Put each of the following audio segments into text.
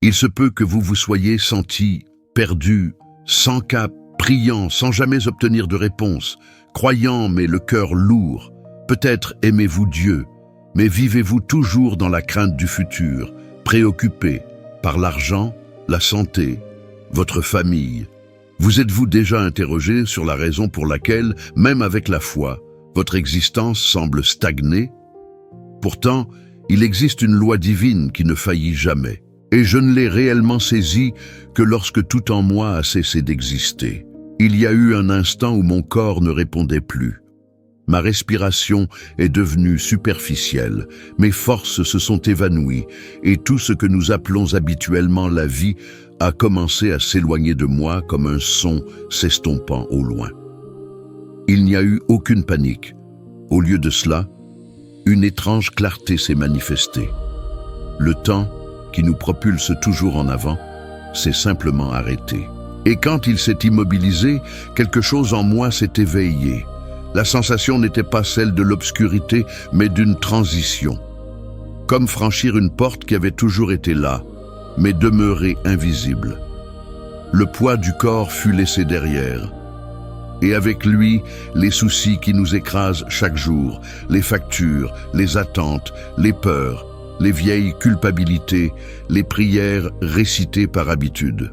Il se peut que vous vous soyez senti perdu, sans cap, priant sans jamais obtenir de réponse, croyant mais le cœur lourd. Peut-être aimez-vous Dieu, mais vivez-vous toujours dans la crainte du futur, préoccupé par l'argent, la santé, votre famille. Vous êtes-vous déjà interrogé sur la raison pour laquelle, même avec la foi, votre existence semble stagner? Pourtant, il existe une loi divine qui ne faillit jamais, et je ne l'ai réellement saisie que lorsque tout en moi a cessé d'exister. Il y a eu un instant où mon corps ne répondait plus. Ma respiration est devenue superficielle, mes forces se sont évanouies, et tout ce que nous appelons habituellement la vie a commencé à s'éloigner de moi comme un son s'estompant au loin. Il n'y a eu aucune panique. Au lieu de cela, une étrange clarté s'est manifestée. Le temps, qui nous propulse toujours en avant, s'est simplement arrêté. Et quand il s'est immobilisé, quelque chose en moi s'est éveillé. La sensation n'était pas celle de l'obscurité, mais d'une transition. Comme franchir une porte qui avait toujours été là, mais demeurée invisible. Le poids du corps fut laissé derrière. Et avec lui, les soucis qui nous écrasent chaque jour, les factures, les attentes, les peurs, les vieilles culpabilités, les prières récitées par habitude.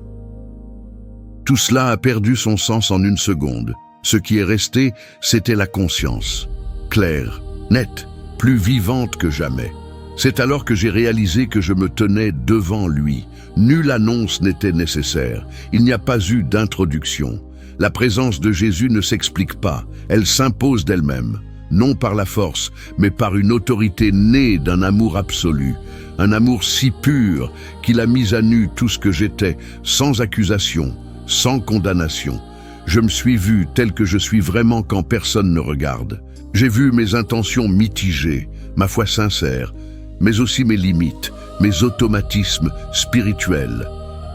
Tout cela a perdu son sens en une seconde. Ce qui est resté, c'était la conscience, claire, nette, plus vivante que jamais. C'est alors que j'ai réalisé que je me tenais devant lui. Nulle annonce n'était nécessaire. Il n'y a pas eu d'introduction. La présence de Jésus ne s'explique pas. Elle s'impose d'elle-même, non par la force, mais par une autorité née d'un amour absolu. Un amour si pur qu'il a mis à nu tout ce que j'étais, sans accusation, sans condamnation. Je me suis vu tel que je suis vraiment quand personne ne regarde. J'ai vu mes intentions mitigées, ma foi sincère, mais aussi mes limites, mes automatismes spirituels,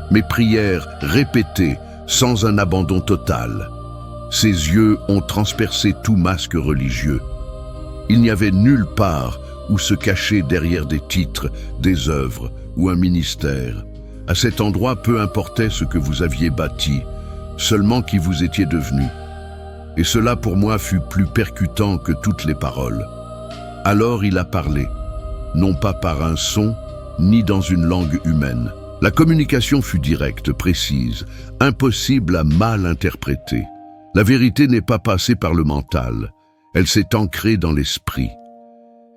mes prières répétées sans un abandon total. Ses yeux ont transpercé tout masque religieux. Il n'y avait nulle part où se cacher derrière des titres, des œuvres ou un ministère. À cet endroit, peu importait ce que vous aviez bâti, seulement qui vous étiez devenu. Et cela pour moi fut plus percutant que toutes les paroles. Alors il a parlé, non pas par un son, ni dans une langue humaine. La communication fut directe, précise, impossible à mal interpréter. La vérité n'est pas passée par le mental, elle s'est ancrée dans l'esprit.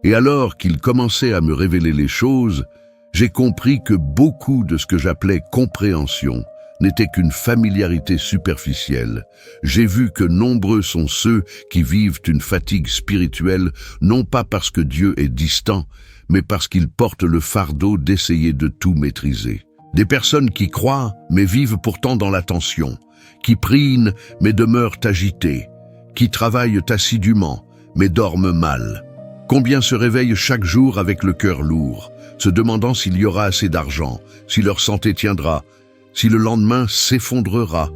Et alors qu'il commençait à me révéler les choses, j'ai compris que beaucoup de ce que j'appelais compréhension n'était qu'une familiarité superficielle. J'ai vu que nombreux sont ceux qui vivent une fatigue spirituelle, non pas parce que Dieu est distant, mais parce qu'il porte le fardeau d'essayer de tout maîtriser. Des personnes qui croient, mais vivent pourtant dans la tension, qui prient, mais demeurent agitées, qui travaillent assidûment, mais dorment mal. Combien se réveillent chaque jour avec le cœur lourd, se demandant s'il y aura assez d'argent, si leur santé tiendra, si le lendemain s'effondrera.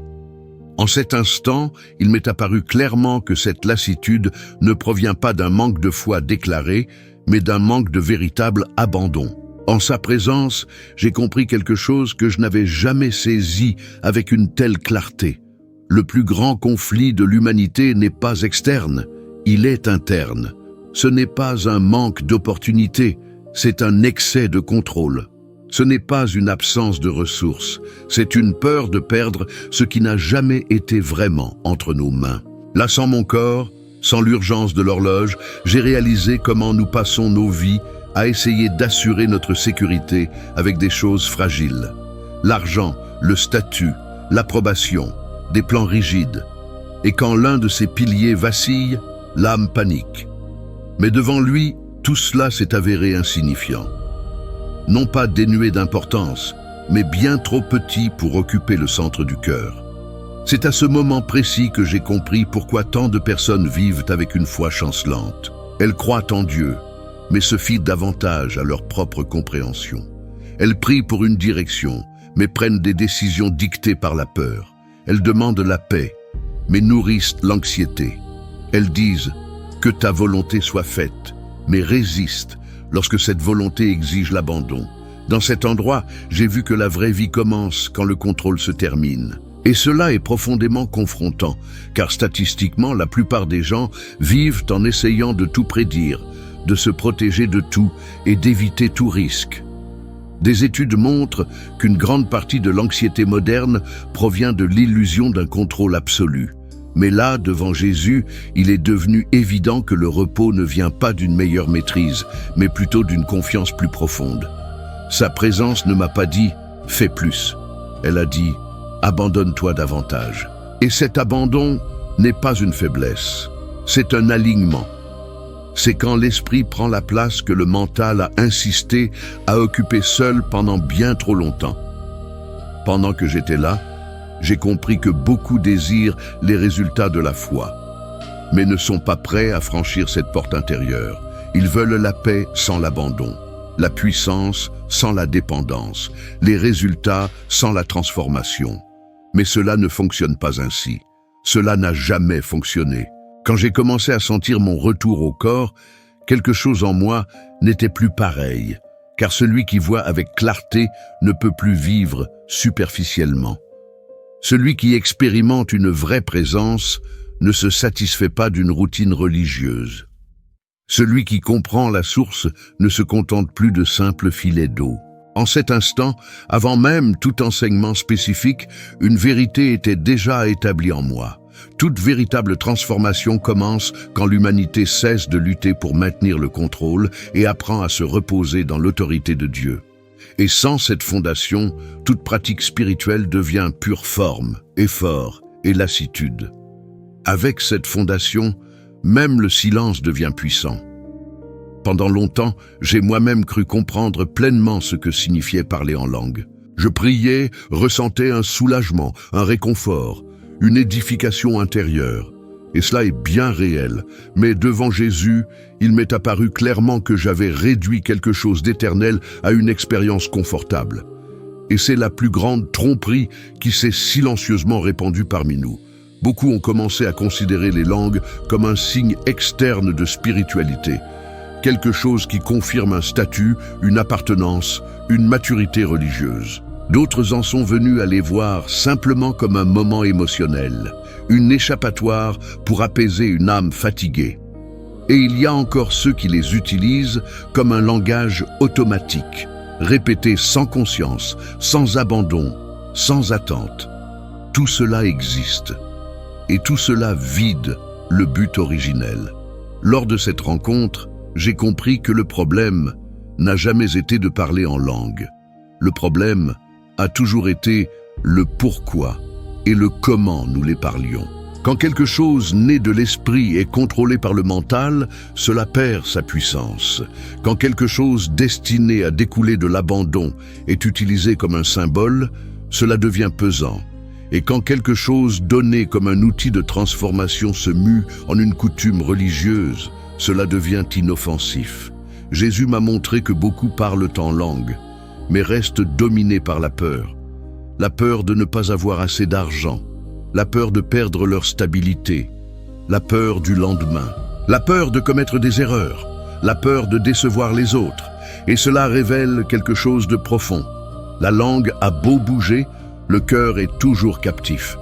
En cet instant, il m'est apparu clairement que cette lassitude ne provient pas d'un manque de foi déclaré, mais d'un manque de véritable abandon. En sa présence, j'ai compris quelque chose que je n'avais jamais saisi avec une telle clarté. Le plus grand conflit de l'humanité n'est pas externe, il est interne. Ce n'est pas un manque d'opportunité, c'est un excès de contrôle. Ce n'est pas une absence de ressources, c'est une peur de perdre ce qui n'a jamais été vraiment entre nos mains. Lassant mon corps, sans l'urgence de l'horloge, j'ai réalisé comment nous passons nos vies à essayer d'assurer notre sécurité avec des choses fragiles. L'argent, le statut, l'approbation, des plans rigides. Et quand l'un de ces piliers vacille, l'âme panique. Mais devant lui, tout cela s'est avéré insignifiant. Non pas dénué d'importance, mais bien trop petit pour occuper le centre du cœur. C'est à ce moment précis que j'ai compris pourquoi tant de personnes vivent avec une foi chancelante. Elles croient en Dieu, mais se fient davantage à leur propre compréhension. Elles prient pour une direction, mais prennent des décisions dictées par la peur. Elles demandent la paix, mais nourrissent l'anxiété. Elles disent « que ta volonté soit faite », mais résistent lorsque cette volonté exige l'abandon, Dans cet endroit, j'ai vu que la vraie vie commence quand le contrôle se termine. Et cela est profondément confrontant, car statistiquement, la plupart des gens vivent en essayant de tout prédire, de se protéger de tout et d'éviter tout risque. Des études montrent qu'une grande partie de l'anxiété moderne provient de l'illusion d'un contrôle absolu. Mais là, devant Jésus, il est devenu évident que le repos ne vient pas d'une meilleure maîtrise, mais plutôt d'une confiance plus profonde. Sa présence ne m'a pas dit « fais plus ». Elle a dit « abandonne-toi davantage ». Et cet abandon n'est pas une faiblesse, c'est un alignement. C'est quand l'esprit prend la place que le mental a insisté à occuper seul pendant bien trop longtemps. Pendant que j'étais là, j'ai compris que beaucoup désirent les résultats de la foi, mais ne sont pas prêts à franchir cette porte intérieure. Ils veulent la paix sans l'abandon, la puissance sans la dépendance, les résultats sans la transformation. Mais cela ne fonctionne pas ainsi. Cela n'a jamais fonctionné. Quand j'ai commencé à sentir mon retour au corps, quelque chose en moi n'était plus pareil, car celui qui voit avec clarté ne peut plus vivre superficiellement. Celui qui expérimente une vraie présence ne se satisfait pas d'une routine religieuse. Celui qui comprend la source ne se contente plus de simples filets d'eau. En cet instant, avant même tout enseignement spécifique, une vérité était déjà établie en moi. Toute véritable transformation commence quand l'humanité cesse de lutter pour maintenir le contrôle et apprend à se reposer dans l'autorité de Dieu. Et sans cette fondation, toute pratique spirituelle devient pure forme, effort et lassitude. Avec cette fondation, même le silence devient puissant. Pendant longtemps, j'ai moi-même cru comprendre pleinement ce que signifiait parler en langue. Je priais, ressentais un soulagement, un réconfort, une édification intérieure. Et cela est bien réel. Mais devant Jésus, il m'est apparu clairement que j'avais réduit quelque chose d'éternel à une expérience confortable. Et c'est la plus grande tromperie qui s'est silencieusement répandue parmi nous. Beaucoup ont commencé à considérer les langues comme un signe externe de spiritualité. Quelque chose qui confirme un statut, une appartenance, une maturité religieuse. D'autres en sont venus à les voir simplement comme un moment émotionnel, une échappatoire pour apaiser une âme fatiguée. Et il y a encore ceux qui les utilisent comme un langage automatique, répété sans conscience, sans abandon, sans attente. Tout cela existe, et tout cela vide le but originel. Lors de cette rencontre, j'ai compris que le problème n'a jamais été de parler en langue. Le problème a toujours été le pourquoi et le comment nous les parlions. Quand quelque chose né de l'esprit est contrôlé par le mental, cela perd sa puissance. Quand quelque chose destiné à découler de l'abandon est utilisé comme un symbole, cela devient pesant. Et quand quelque chose donné comme un outil de transformation se mue en une coutume religieuse, cela devient inoffensif. Jésus m'a montré que beaucoup parlent en langue, mais restent dominés par la peur de ne pas avoir assez d'argent, la peur de perdre leur stabilité, la peur du lendemain, la peur de commettre des erreurs, la peur de décevoir les autres. Et cela révèle quelque chose de profond. La langue a beau bouger, le cœur est toujours captif.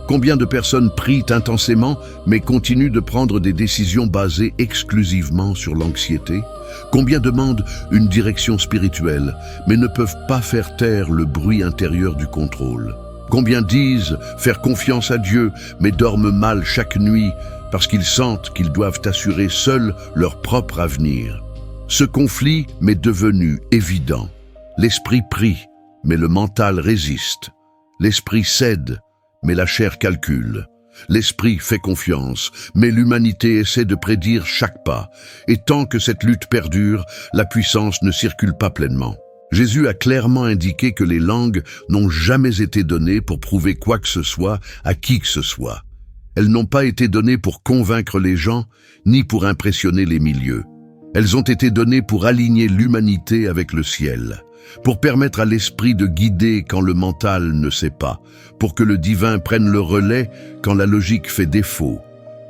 Combien de personnes prient intensément, mais continuent de prendre des décisions basées exclusivement sur l'anxiété? Combien demandent une direction spirituelle, mais ne peuvent pas faire taire le bruit intérieur du contrôle? Combien disent faire confiance à Dieu, mais dorment mal chaque nuit parce qu'ils sentent qu'ils doivent assurer seuls leur propre avenir? Ce conflit m'est devenu évident. L'esprit prie, mais le mental résiste. L'esprit cède, mais la chair calcule. L'esprit fait confiance, mais l'humanité essaie de prédire chaque pas. Et tant que cette lutte perdure, la puissance ne circule pas pleinement. Jésus a clairement indiqué que les langues n'ont jamais été données pour prouver quoi que ce soit à qui que ce soit. Elles n'ont pas été données pour convaincre les gens, ni pour impressionner les milieux. Elles ont été données pour aligner l'humanité avec le ciel, pour permettre à l'esprit de guider quand le mental ne sait pas, pour que le divin prenne le relais quand la logique fait défaut,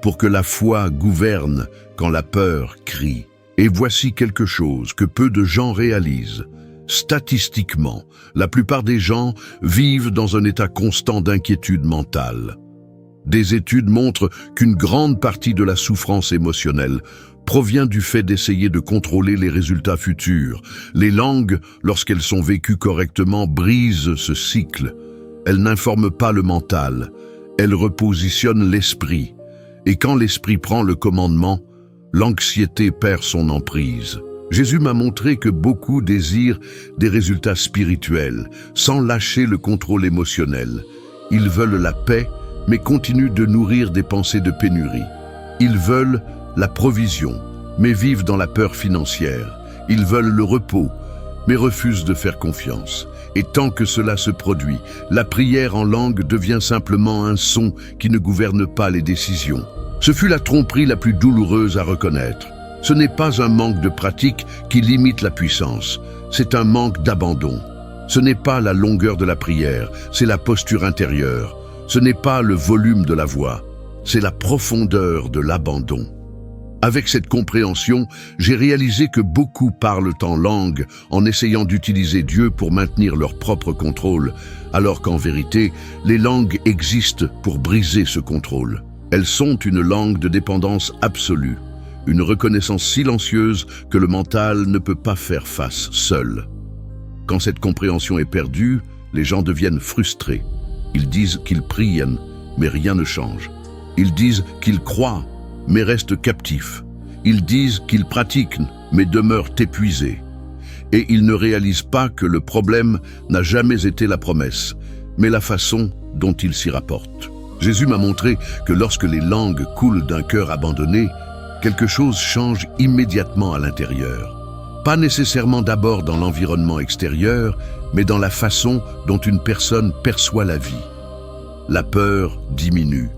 pour que la foi gouverne quand la peur crie. Et voici quelque chose que peu de gens réalisent. Statistiquement, la plupart des gens vivent dans un état constant d'inquiétude mentale. Des études montrent qu'une grande partie de la souffrance émotionnelle provient du fait d'essayer de contrôler les résultats futurs. Les langues, lorsqu'elles sont vécues correctement, brisent ce cycle. Elles n'informent pas le mental, elles repositionnent l'esprit. Et quand l'esprit prend le commandement, l'anxiété perd son emprise. Jésus m'a montré que beaucoup désirent des résultats spirituels, sans lâcher le contrôle émotionnel. Ils veulent la paix, mais continuent de nourrir des pensées de pénurie. Ils veulent la provision, mais vivent dans la peur financière. Ils veulent le repos, mais refusent de faire confiance. Et tant que cela se produit, la prière en langue devient simplement un son qui ne gouverne pas les décisions. Ce fut la tromperie la plus douloureuse à reconnaître. Ce n'est pas un manque de pratique qui limite la puissance, c'est un manque d'abandon. Ce n'est pas la longueur de la prière, c'est la posture intérieure. Ce n'est pas le volume de la voix, c'est la profondeur de l'abandon. Avec cette compréhension, j'ai réalisé que beaucoup parlent en langue en essayant d'utiliser Dieu pour maintenir leur propre contrôle, alors qu'en vérité, les langues existent pour briser ce contrôle. Elles sont une langue de dépendance absolue, une reconnaissance silencieuse que le mental ne peut pas faire face seul. Quand cette compréhension est perdue, les gens deviennent frustrés. Ils disent qu'ils prient, mais rien ne change. Ils disent qu'ils croient, mais restent captifs. Ils disent qu'ils pratiquent, mais demeurent épuisés. Et ils ne réalisent pas que le problème n'a jamais été la promesse, mais la façon dont ils s'y rapportent. Jésus m'a montré que lorsque les langues coulent d'un cœur abandonné, quelque chose change immédiatement à l'intérieur. Pas nécessairement d'abord dans l'environnement extérieur, mais dans la façon dont une personne perçoit la vie. La peur diminue,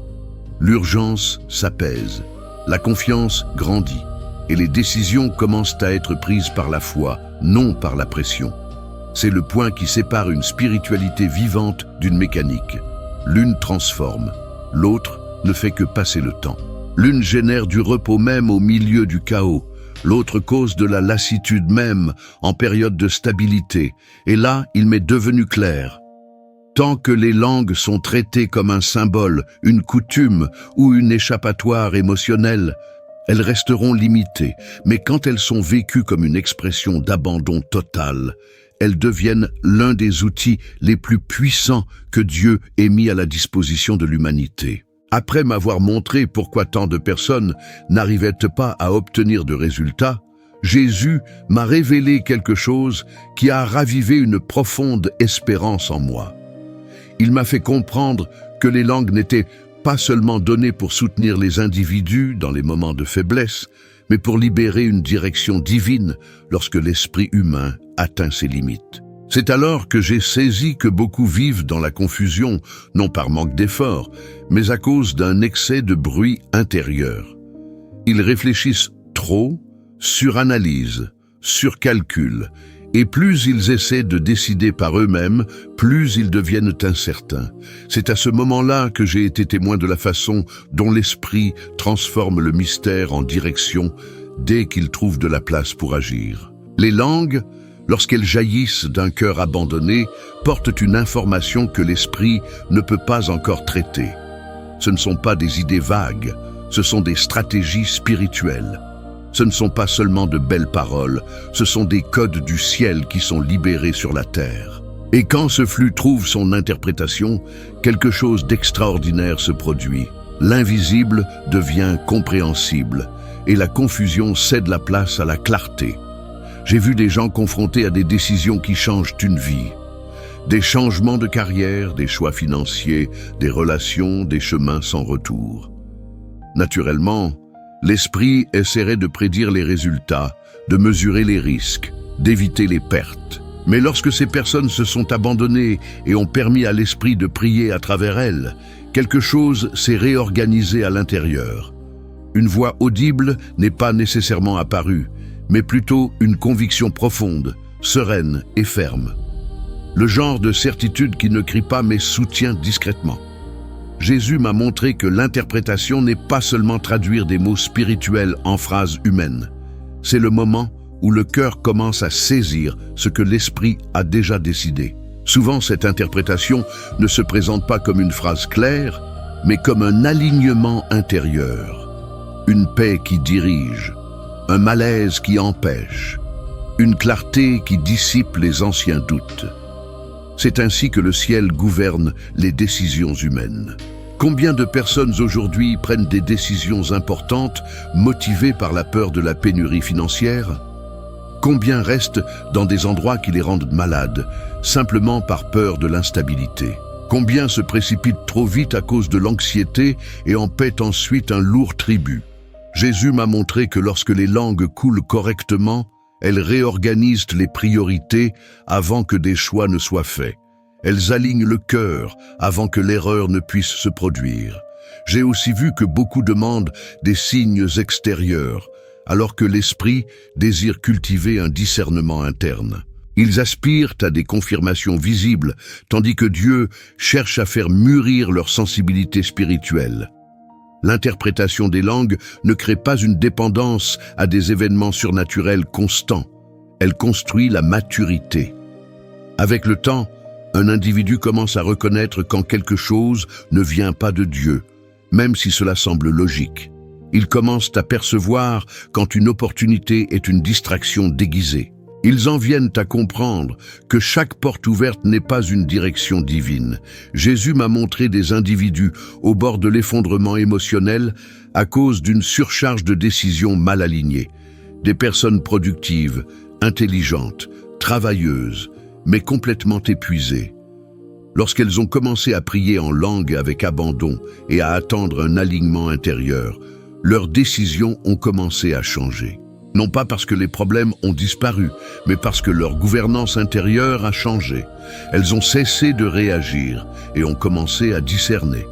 l'urgence s'apaise, la confiance grandit et les décisions commencent à être prises par la foi, non par la pression. C'est le point qui sépare une spiritualité vivante d'une mécanique. L'une transforme, l'autre ne fait que passer le temps. L'une génère du repos même au milieu du chaos, l'autre cause de la lassitude même en période de stabilité. Et là, il m'est devenu clair. Tant que les langues sont traitées comme un symbole, une coutume ou une échappatoire émotionnelle, elles resteront limitées. Mais quand elles sont vécues comme une expression d'abandon total, elles deviennent l'un des outils les plus puissants que Dieu ait mis à la disposition de l'humanité. Après m'avoir montré pourquoi tant de personnes n'arrivaient pas à obtenir de résultats, Jésus m'a révélé quelque chose qui a ravivé une profonde espérance en moi. Il m'a fait comprendre que les langues n'étaient pas seulement données pour soutenir les individus dans les moments de faiblesse, mais pour libérer une direction divine lorsque l'esprit humain atteint ses limites. C'est alors que j'ai saisi que beaucoup vivent dans la confusion, non par manque d'effort, mais à cause d'un excès de bruit intérieur. Ils réfléchissent trop, suranalysent, surcalculent, et plus ils essaient de décider par eux-mêmes, plus ils deviennent incertains. C'est à ce moment-là que j'ai été témoin de la façon dont l'esprit transforme le mystère en direction dès qu'il trouve de la place pour agir. Les langues, lorsqu'elles jaillissent d'un cœur abandonné, portent une information que l'esprit ne peut pas encore traiter. Ce ne sont pas des idées vagues, ce sont des stratégies spirituelles. Ce ne sont pas seulement de belles paroles, ce sont des codes du ciel qui sont libérés sur la terre. Et quand ce flux trouve son interprétation, quelque chose d'extraordinaire se produit. L'invisible devient compréhensible et la confusion cède la place à la clarté. J'ai vu des gens confrontés à des décisions qui changent une vie. Des changements de carrière, des choix financiers, des relations, des chemins sans retour. Naturellement, l'esprit essaierait de prédire les résultats, de mesurer les risques, d'éviter les pertes. Mais lorsque ces personnes se sont abandonnées et ont permis à l'esprit de prier à travers elles, quelque chose s'est réorganisé à l'intérieur. Une voix audible n'est pas nécessairement apparue, mais plutôt une conviction profonde, sereine et ferme. Le genre de certitude qui ne crie pas mais soutient discrètement. Jésus m'a montré que l'interprétation n'est pas seulement traduire des mots spirituels en phrases humaines. C'est le moment où le cœur commence à saisir ce que l'esprit a déjà décidé. Souvent, cette interprétation ne se présente pas comme une phrase claire, mais comme un alignement intérieur, une paix qui dirige, un malaise qui empêche, une clarté qui dissipe les anciens doutes. C'est ainsi que le ciel gouverne les décisions humaines. Combien de personnes aujourd'hui prennent des décisions importantes motivées par la peur de la pénurie financière? Combien restent dans des endroits qui les rendent malades, simplement par peur de l'instabilité? Combien se précipitent trop vite à cause de l'anxiété et en paient ensuite un lourd tribut? Jésus m'a montré que lorsque les langues coulent correctement, elles réorganisent les priorités avant que des choix ne soient faits. Elles alignent le cœur avant que l'erreur ne puisse se produire. J'ai aussi vu que beaucoup demandent des signes extérieurs, alors que l'esprit désire cultiver un discernement interne. Ils aspirent à des confirmations visibles, tandis que Dieu cherche à faire mûrir leur sensibilité spirituelle. L'interprétation des langues ne crée pas une dépendance à des événements surnaturels constants. Elle construit la maturité. Avec le temps, un individu commence à reconnaître quand quelque chose ne vient pas de Dieu, même si cela semble logique. Ils commencent à percevoir quand une opportunité est une distraction déguisée. Ils en viennent à comprendre que chaque porte ouverte n'est pas une direction divine. Jésus m'a montré des individus au bord de l'effondrement émotionnel à cause d'une surcharge de décisions mal alignées. Des personnes productives, intelligentes, travailleuses, mais complètement épuisées. Lorsqu'elles ont commencé à prier en langue avec abandon et à attendre un alignement intérieur, leurs décisions ont commencé à changer. Non pas parce que les problèmes ont disparu, mais parce que leur gouvernance intérieure a changé. Elles ont cessé de réagir et ont commencé à discerner.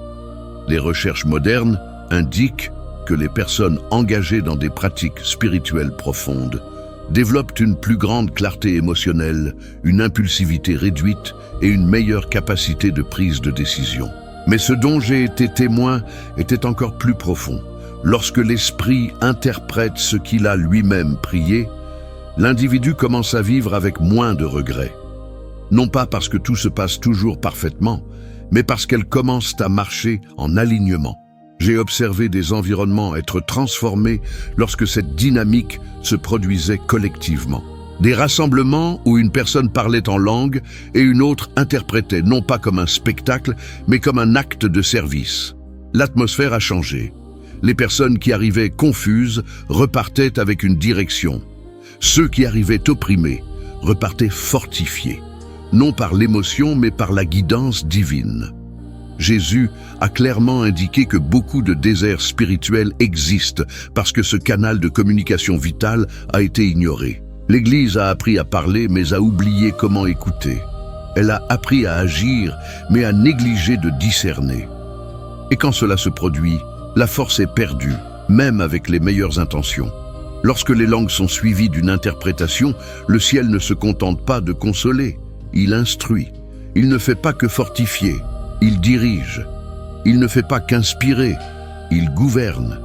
Les recherches modernes indiquent que les personnes engagées dans des pratiques spirituelles profondes développent une plus grande clarté émotionnelle, une impulsivité réduite et une meilleure capacité de prise de décision. Mais ce dont j'ai été témoin était encore plus profond. Lorsque l'esprit interprète ce qu'il a lui-même prié, l'individu commence à vivre avec moins de regrets. Non pas parce que tout se passe toujours parfaitement, mais parce qu'elles commencent à marcher en alignement. J'ai observé des environnements être transformés lorsque cette dynamique se produisait collectivement. Des rassemblements où une personne parlait en langue et une autre interprétait non pas comme un spectacle, mais comme un acte de service. L'atmosphère a changé. Les personnes qui arrivaient confuses repartaient avec une direction. Ceux qui arrivaient opprimés repartaient fortifiés, non par l'émotion mais par la guidance divine. Jésus a clairement indiqué que beaucoup de déserts spirituels existent parce que ce canal de communication vitale a été ignoré. L'Église a appris à parler mais a oublié comment écouter. Elle a appris à agir mais a négligé de discerner. Et quand cela se produit, la force est perdue, même avec les meilleures intentions. Lorsque les langues sont suivies d'une interprétation, le ciel ne se contente pas de consoler, il instruit. Il ne fait pas que fortifier, il dirige. Il ne fait pas qu'inspirer, il gouverne.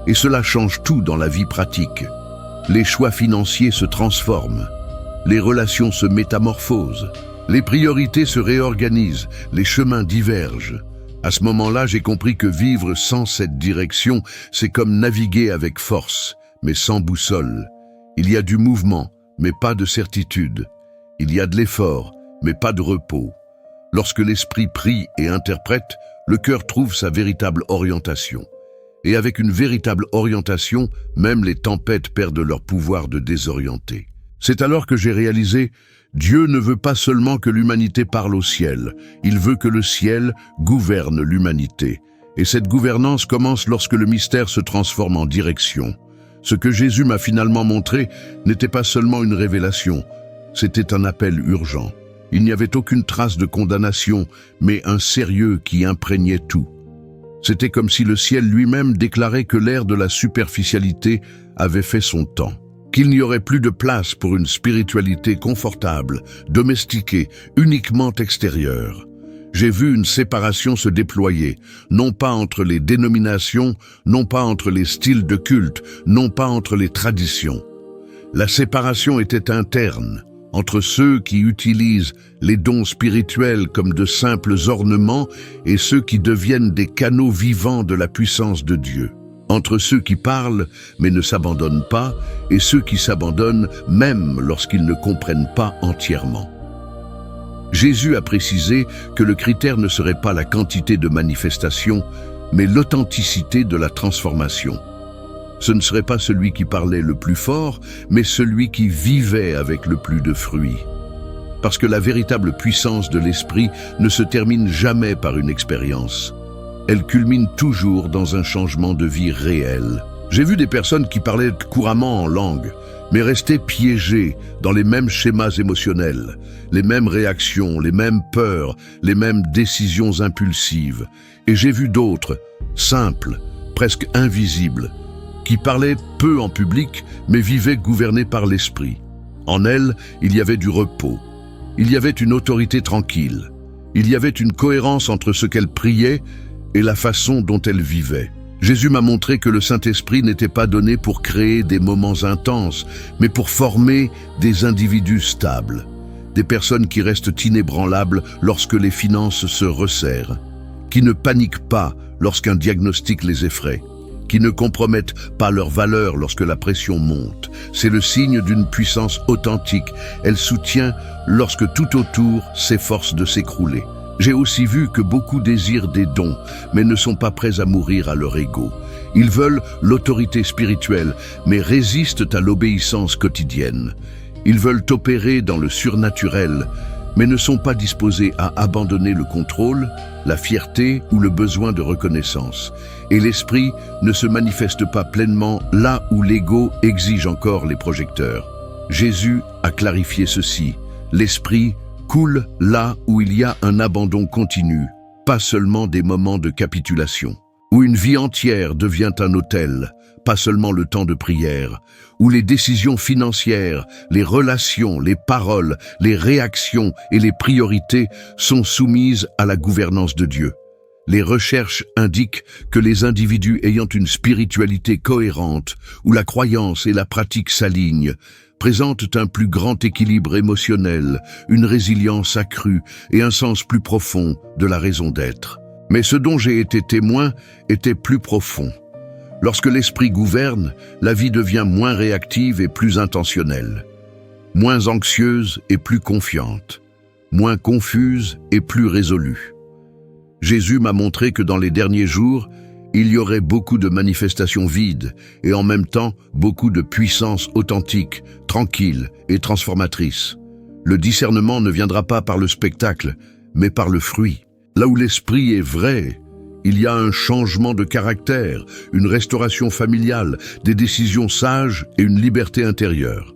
Et cela change tout dans la vie pratique. Les choix financiers se transforment, les relations se métamorphosent, les priorités se réorganisent, les chemins divergent. À ce moment-là, j'ai compris que vivre sans cette direction, c'est comme naviguer avec force, mais sans boussole. Il y a du mouvement, mais pas de certitude. Il y a de l'effort, mais pas de repos. Lorsque l'esprit prie et interprète, le cœur trouve sa véritable orientation. Et avec une véritable orientation, même les tempêtes perdent leur pouvoir de désorienter. C'est alors que j'ai réalisé, Dieu ne veut pas seulement que l'humanité parle au ciel, il veut que le ciel gouverne l'humanité. Et cette gouvernance commence lorsque le mystère se transforme en direction. Ce que Jésus m'a finalement montré n'était pas seulement une révélation, c'était un appel urgent. Il n'y avait aucune trace de condamnation, mais un sérieux qui imprégnait tout. C'était comme si le ciel lui-même déclarait que l'ère de la superficialité avait fait son temps, qu'il n'y aurait plus de place pour une spiritualité confortable, domestiquée, uniquement extérieure. J'ai vu une séparation se déployer, non pas entre les dénominations, non pas entre les styles de culte, non pas entre les traditions. La séparation était interne, entre ceux qui utilisent les dons spirituels comme de simples ornements et ceux qui deviennent des canaux vivants de la puissance de Dieu. Entre ceux qui parlent mais ne s'abandonnent pas et ceux qui s'abandonnent même lorsqu'ils ne comprennent pas entièrement. Jésus a précisé que le critère ne serait pas la quantité de manifestations, mais l'authenticité de la transformation. Ce ne serait pas celui qui parlait le plus fort, mais celui qui vivait avec le plus de fruits. Parce que la véritable puissance de l'esprit ne se termine jamais par une expérience. Elle culmine toujours dans un changement de vie réel. J'ai vu des personnes qui parlaient couramment en langue, mais restaient piégées dans les mêmes schémas émotionnels, les mêmes réactions, les mêmes peurs, les mêmes décisions impulsives. Et j'ai vu d'autres, simples, presque invisibles, qui parlaient peu en public, mais vivaient gouvernés par l'esprit. En elles, il y avait du repos. Il y avait une autorité tranquille. Il y avait une cohérence entre ce qu'elles priaient et la façon dont elles vivaient. Jésus m'a montré que le Saint-Esprit n'était pas donné pour créer des moments intenses, mais pour former des individus stables, des personnes qui restent inébranlables lorsque les finances se resserrent, qui ne paniquent pas lorsqu'un diagnostic les effraie, qui ne compromettent pas leur valeur lorsque la pression monte. C'est le signe d'une puissance authentique. Elle soutient lorsque tout autour s'efforce de s'écrouler. J'ai aussi vu que beaucoup désirent des dons, mais ne sont pas prêts à mourir à leur ego. Ils veulent l'autorité spirituelle, mais résistent à l'obéissance quotidienne. Ils veulent opérer dans le surnaturel, mais ne sont pas disposés à abandonner le contrôle, la fierté ou le besoin de reconnaissance. Et l'esprit ne se manifeste pas pleinement là où l'ego exige encore les projecteurs. Jésus a clarifié ceci. L'esprit coule là où il y a un abandon continu, pas seulement des moments de capitulation, où une vie entière devient un autel, pas seulement le temps de prière, où les décisions financières, les relations, les paroles, les réactions et les priorités sont soumises à la gouvernance de Dieu. Les recherches indiquent que les individus ayant une spiritualité cohérente, où la croyance et la pratique s'alignent, présentent un plus grand équilibre émotionnel, une résilience accrue et un sens plus profond de la raison d'être. Mais ce dont j'ai été témoin était plus profond. Lorsque l'esprit gouverne, la vie devient moins réactive et plus intentionnelle, moins anxieuse et plus confiante, moins confuse et plus résolue. Jésus m'a montré que dans les derniers jours, il y aurait beaucoup de manifestations vides et en même temps beaucoup de puissance authentique, tranquille et transformatrice. Le discernement ne viendra pas par le spectacle, mais par le fruit. Là où l'esprit est vrai, il y a un changement de caractère, une restauration familiale, des décisions sages et une liberté intérieure.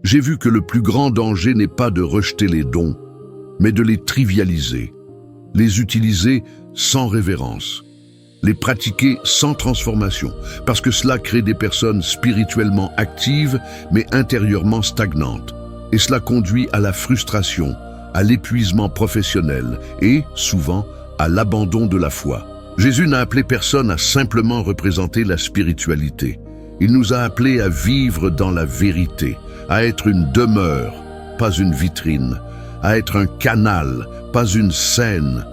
J'ai vu que le plus grand danger n'est pas de rejeter les dons, mais de les trivialiser, les utiliser sans révérence, les pratiquer sans transformation, parce que cela crée des personnes spirituellement actives, mais intérieurement stagnantes. Et cela conduit à la frustration, à l'épuisement professionnel et, souvent, à l'abandon de la foi. Jésus n'a appelé personne à simplement représenter la spiritualité. Il nous a appelés à vivre dans la vérité, à être une demeure, pas une vitrine, à être un canal, pas une scène.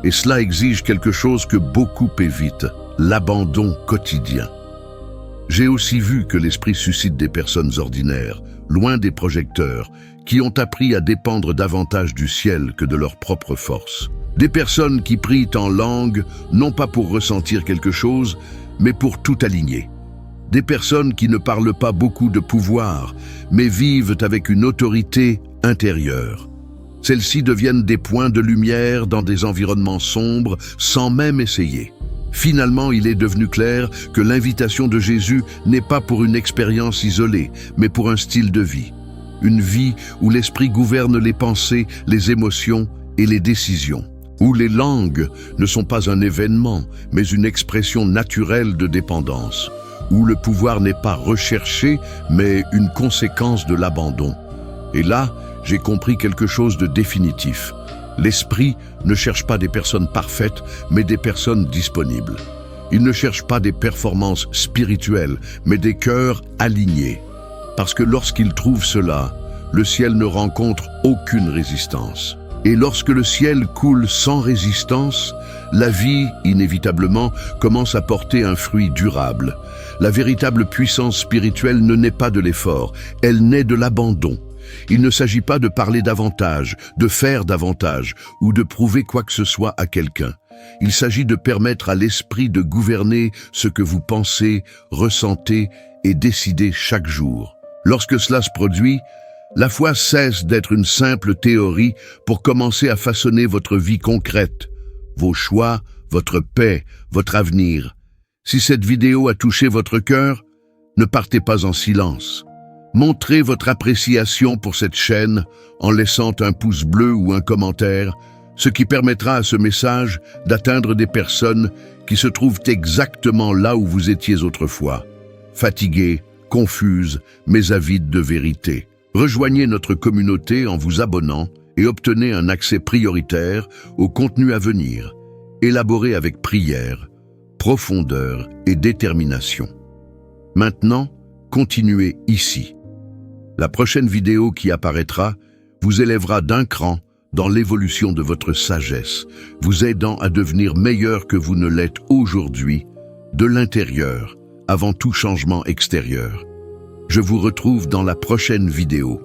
Et cela exige quelque chose que beaucoup évitent, l'abandon quotidien. J'ai aussi vu que l'esprit suscite des personnes ordinaires, loin des projecteurs, qui ont appris à dépendre davantage du ciel que de leur propre force. Des personnes qui prient en langue, non pas pour ressentir quelque chose, mais pour tout aligner. Des personnes qui ne parlent pas beaucoup de pouvoir, mais vivent avec une autorité intérieure. Celles-ci deviennent des points de lumière dans des environnements sombres sans même essayer. Finalement, il est devenu clair que l'invitation de Jésus n'est pas pour une expérience isolée, mais pour un style de vie. Une vie où l'esprit gouverne les pensées, les émotions et les décisions. Où les langues ne sont pas un événement, mais une expression naturelle de dépendance. Où le pouvoir n'est pas recherché, mais une conséquence de l'abandon. Et là, j'ai compris quelque chose de définitif. L'esprit ne cherche pas des personnes parfaites, mais des personnes disponibles. Il ne cherche pas des performances spirituelles, mais des cœurs alignés. parce que lorsqu'il trouve cela, le ciel ne rencontre aucune résistance. Et lorsque le ciel coule sans résistance, la vie, inévitablement, commence à porter un fruit durable. La véritable puissance spirituelle ne naît pas de l'effort, elle naît de l'abandon. Il ne s'agit pas de parler davantage, de faire davantage ou de prouver quoi que ce soit à quelqu'un. Il s'agit de permettre à l'esprit de gouverner ce que vous pensez, ressentez et décidez chaque jour. Lorsque cela se produit, la foi cesse d'être une simple théorie pour commencer à façonner votre vie concrète, vos choix, votre paix, votre avenir. Si cette vidéo a touché votre cœur, ne partez pas en silence. Montrez votre appréciation pour cette chaîne en laissant un pouce bleu ou un commentaire, ce qui permettra à ce message d'atteindre des personnes qui se trouvent exactement là où vous étiez autrefois, fatiguées, confuses, mais avides de vérité. Rejoignez notre communauté en vous abonnant et obtenez un accès prioritaire au contenu à venir, élaboré avec prière, profondeur et détermination. Maintenant, continuez ici. La prochaine vidéo qui apparaîtra vous élèvera d'un cran dans l'évolution de votre sagesse, vous aidant à devenir meilleur que vous ne l'êtes aujourd'hui, de l'intérieur, avant tout changement extérieur. Je vous retrouve dans la prochaine vidéo.